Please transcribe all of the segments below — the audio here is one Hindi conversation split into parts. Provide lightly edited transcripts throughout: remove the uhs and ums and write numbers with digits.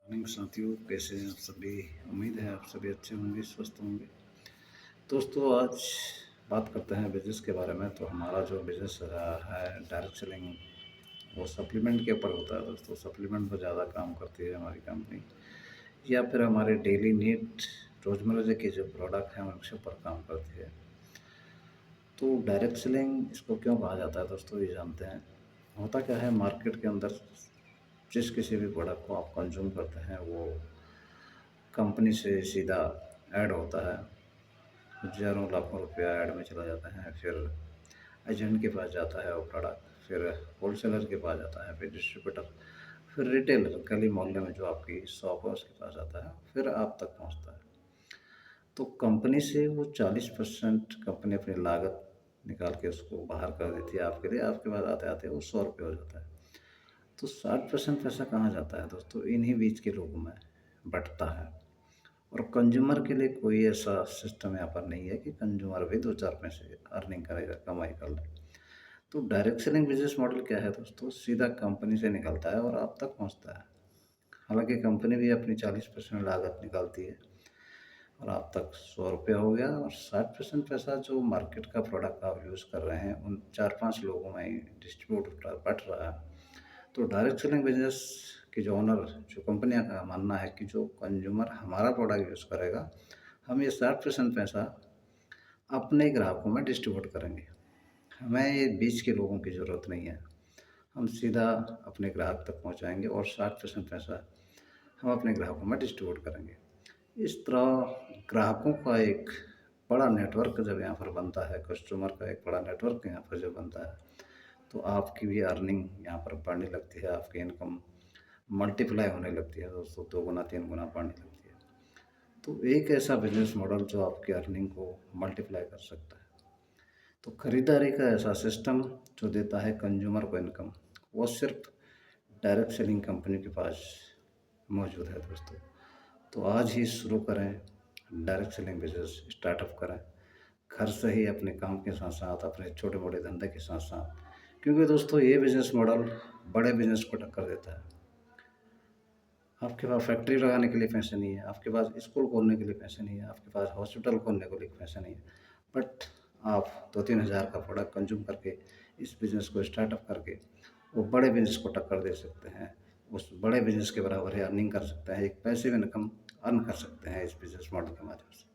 मॉर्निंग साथियों, कैसे हैं आप सभी। उम्मीद है आप सभी अच्छे होंगे, स्वस्थ होंगे। दोस्तों, आज बात करते हैं बिजनेस के बारे में। तो हमारा जो बिजनेस है डायरेक्ट सेलिंग, वो सप्लीमेंट के ऊपर होता है। दोस्तों, सप्लीमेंट पर ज़्यादा काम करती है हमारी कंपनी, या फिर हमारे डेली नीड रोज़मर्रा के जो प्रोडक्ट हैं उनके ऊपर काम करती है। तो डायरेक्ट सेलिंग इसको क्यों कहा जाता है दोस्तों, ये जानते हैं। होता क्या है, मार्केट के अंदर जिस किसी भी प्रोडक्ट को आप कंज्यूम करते हैं वो कंपनी से सीधा ऐड होता है। हज़ारों लाखों रुपया ऐड में चला जाता है, फिर एजेंट के पास जाता है वो प्रोडक्ट, फिर होलसेलर के पास जाता है, फिर डिस्ट्रीब्यूटर, फिर रिटेलर, गली मोहल्ले में जो आपकी शॉप है उसके पास आता है, फिर आप तक पहुंचता है। तो कंपनी से वो 40% कंपनी अपनी लागत निकाल के उसको बाहर कर देती है आपके लिए। आपके पास आते आते वो 100 रुपये हो जाता है। तो 60% पैसा कहाँ जाता है दोस्तों, इन्हीं बीच के लोगों में बँटता है। और कंज्यूमर के लिए कोई ऐसा सिस्टम यहाँ पर नहीं है कि कंज्यूमर भी 2-4 पैसे अर्निंग करेगा, कमाई कर ले। तो डायरेक्ट सेलिंग बिज़नेस मॉडल क्या है दोस्तों, सीधा कंपनी से निकलता है और आप तक पहुँचता है। हालाँकि कंपनी भी अपनी 40% लागत निकालती है और आप तक 100 रुपया हो गया, और 60% पैसा जो मार्केट का प्रोडक्ट आप यूज़ कर रहे हैं उन 4-5 लोगों में ही डिस्ट्रीब्यूट बँट रहा है। तो डायरेक्ट सेलिंग बिज़नेस की जो ओनर, जो कंपनियाँ का मानना है कि जो कंज्यूमर हमारा प्रोडक्ट यूज़ करेगा, हम ये 60% पैसा अपने ग्राहकों में डिस्ट्रीब्यूट करेंगे। हमें ये बीच के लोगों की ज़रूरत नहीं है। हम सीधा अपने ग्राहक तक पहुँचाएँगे और 60% पैसा हम अपने ग्राहकों में डिस्ट्रीब्यूट करेंगे। इस तरह ग्राहकों का एक बड़ा नेटवर्क जब यहाँ पर बनता है, कस्टमर का एक बड़ा नेटवर्क यहाँ पर जब बनता है, तो आपकी भी अर्निंग यहाँ पर बढ़ने लगती है, आपकी इनकम मल्टीप्लाई होने लगती है दोस्तों, 2 गुना 3 गुना बढ़ने लगती है। तो एक ऐसा बिज़नेस मॉडल जो आपकी अर्निंग को मल्टीप्लाई कर सकता है। तो खरीदारी का ऐसा सिस्टम जो देता है कंज्यूमर को इनकम, वो सिर्फ डायरेक्ट सेलिंग कंपनी के पास मौजूद है दोस्तों। तो आज ही शुरू करें, डायरेक्ट सेलिंग बिज़नेस स्टार्टअप करें, घर से ही अपने काम के साथ-साथ, अपने छोटे-मोटे धंधे के साथ-साथ। क्योंकि दोस्तों ये बिज़नेस मॉडल बड़े बिज़नेस को टक्कर देता है। आपके पास फैक्ट्री लगाने के लिए पैसे नहीं है, आपके पास स्कूल खोलने के लिए पैसे नहीं है, आपके पास हॉस्पिटल खोलने के लिए पैसे नहीं है, बट आप 2-3 हज़ार का प्रोडक्ट कंज्यूम करके इस बिज़नेस को स्टार्टअप करके वो बड़े बिज़नेस को टक्कर दे सकते हैं। उस बड़े बिज़नेस के बराबर ही अर्निंग कर सकते हैं, एक पैसिव इनकम अर्न कर सकते हैं इस बिज़नेस मॉडल के माध्यम से।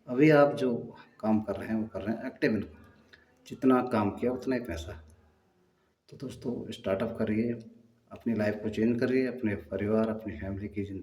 अभी आप जो काम कर रहे हैं वो कर रहे हैं एक्टिव इनकम, जितना काम किया उतना ही पैसा। तो दोस्तों स्टार्टअप करिए, अपनी लाइफ़ को चेंज करिए, अपने परिवार, अपनी फैमिली की ज़िंदगी